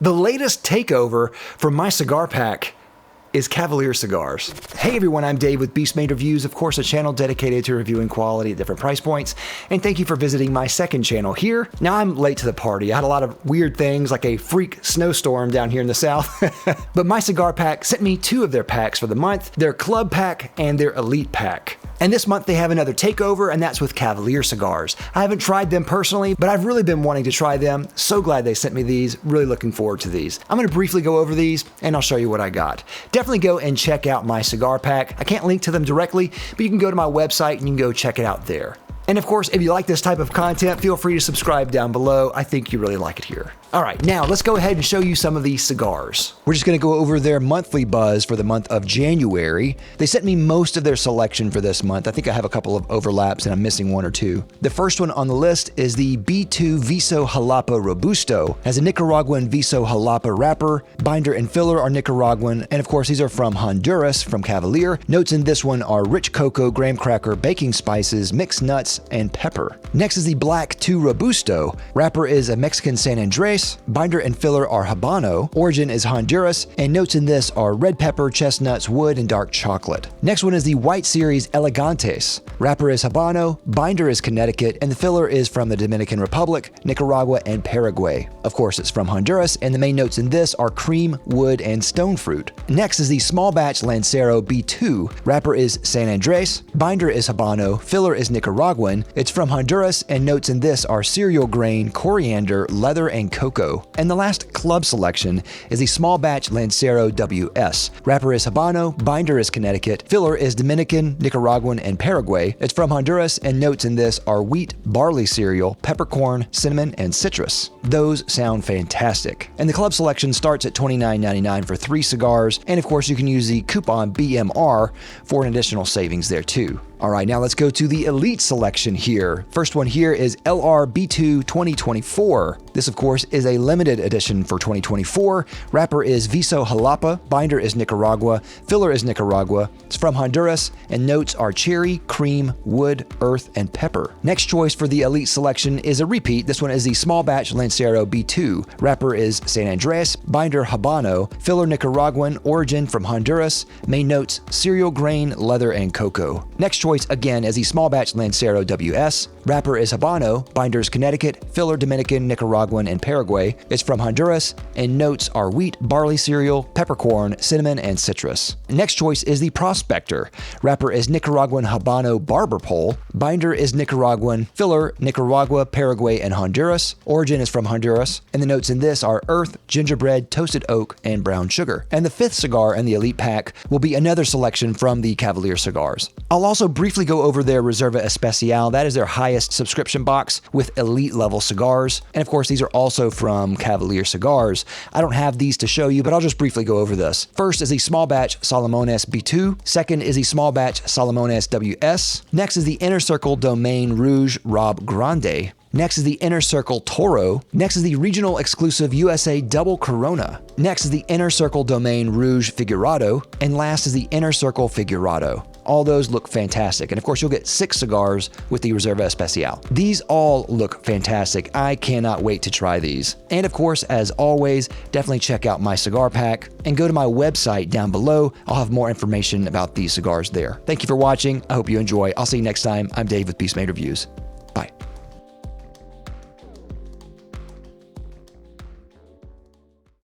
The latest takeover from MyCigarPack is Cavalier cigars. Hey everyone, I'm Dave with Beast Made Reviews, of course a channel dedicated to reviewing quality at different price points, and thank you for visiting my second channel here. Now I'm late to the party. I had a lot of weird things like a freak snowstorm down here in the south, but MyCigarPack sent me two of their packs for the month, their Club Pack and their Elite Pack. And this month they have another takeover, and that's with Cavalier cigars. I haven't tried them personally, but I've really been wanting to try them. So glad they sent me these, really looking forward to these. I'm gonna briefly go over these and I'll show you what I got. Definitely go and check out MyCigarPack. I can't link to them directly, but you can go to my website and you can go check it out there. And of course, if you like this type of content, feel free to subscribe down below. I think you really like it here. All right, now let's go ahead and show you some of these cigars. We're just gonna go over their monthly buzz for the month of January. They sent me most of their selection for this month. I think I have a couple of overlaps and I'm missing one or two. The first one on the list is the B2 Viso Jalapa Robusto. Has a Nicaraguan Viso Jalapa wrapper. Binder and filler are Nicaraguan, and of course these are from Honduras, from Cavalier. Notes in this one are rich cocoa, graham cracker, baking spices, mixed nuts, and pepper. Next is the Black 2 Robusto. Wrapper is a Mexican San Andres. Binder and filler are Habano. Origin is Honduras, and notes in this are red pepper, chestnuts, wood, and dark chocolate. Next one is the White Series Elegantes. Wrapper is Habano, binder is Connecticut, and the filler is from the Dominican Republic, Nicaragua, and Paraguay. Of course, it's from Honduras, and the main notes in this are cream, wood, and stone fruit. Next is the Small Batch Lancero B2. Wrapper is San Andres, binder is Habano, filler is Nicaraguan. It's from Honduras, and notes in this are cereal grain, coriander, leather, and cocoa. And the last club selection is the Small Batch Lancero WS. Wrapper is Habano, binder is Connecticut, filler is Dominican, Nicaraguan, and Paraguay. It's from Honduras, and notes in this are wheat, barley cereal, peppercorn, cinnamon, and citrus. Those sound fantastic. And the club selection starts at $29.99 for 3 cigars, and of course you can use the coupon BMR for an additional savings there too. All right, now let's go to the Elite selection here. First one here is LRB2 2024. This, of course, is a limited edition for 2024. Wrapper is Viso Jalapa, binder is Nicaragua, filler is Nicaragua. It's from Honduras, and notes are cherry, cream, wood, earth, and pepper. Next choice for the Elite selection is a repeat. This one is the Small Batch Lancero B2. Wrapper is San Andres, binder Habano, filler Nicaraguan, origin from Honduras. Main notes cereal grain, leather, and cocoa. Next choice again is the Small Batch Lancero WS. Wrapper is Habano, binder is Connecticut, filler Dominican, Nicaraguan, and Paraguay. It's from Honduras, and notes are wheat, barley cereal, peppercorn, cinnamon, and citrus. Next choice is the Prospector. Wrapper is Nicaraguan Habano Barber Pole. Binder is Nicaraguan, filler Nicaragua, Paraguay, and Honduras. Origin is from Honduras, and the notes in this are earth, gingerbread, toasted oak, and brown sugar. And the 5th cigar in the Elite Pack will be another selection from the Cavalier cigars. I'll also briefly go over their Reserva Especial. That is their highest subscription box with elite level cigars. And of course, these are also from Cavalier cigars. I don't have these to show you, but I'll just briefly go over this. First is the Small Batch Salomones B2. Second is the Small Batch Salomones WS. Next is the Inner Circle Domaine Rouge Rob Grande. Next is the Inner Circle Toro. Next is the Regional Exclusive USA Double Corona. Next is the Inner Circle Domaine Rouge Figurado. And last is the Inner Circle Figurado. All those look fantastic. And of course, you'll get 6 cigars with the Reserva Especial. These all look fantastic. I cannot wait to try these. And of course, as always, definitely check out MyCigarPack and go to my website down below. I'll have more information about these cigars there. Thank you for watching. I hope you enjoy. I'll see you next time. I'm Dave with Beast Made Reviews. Bye.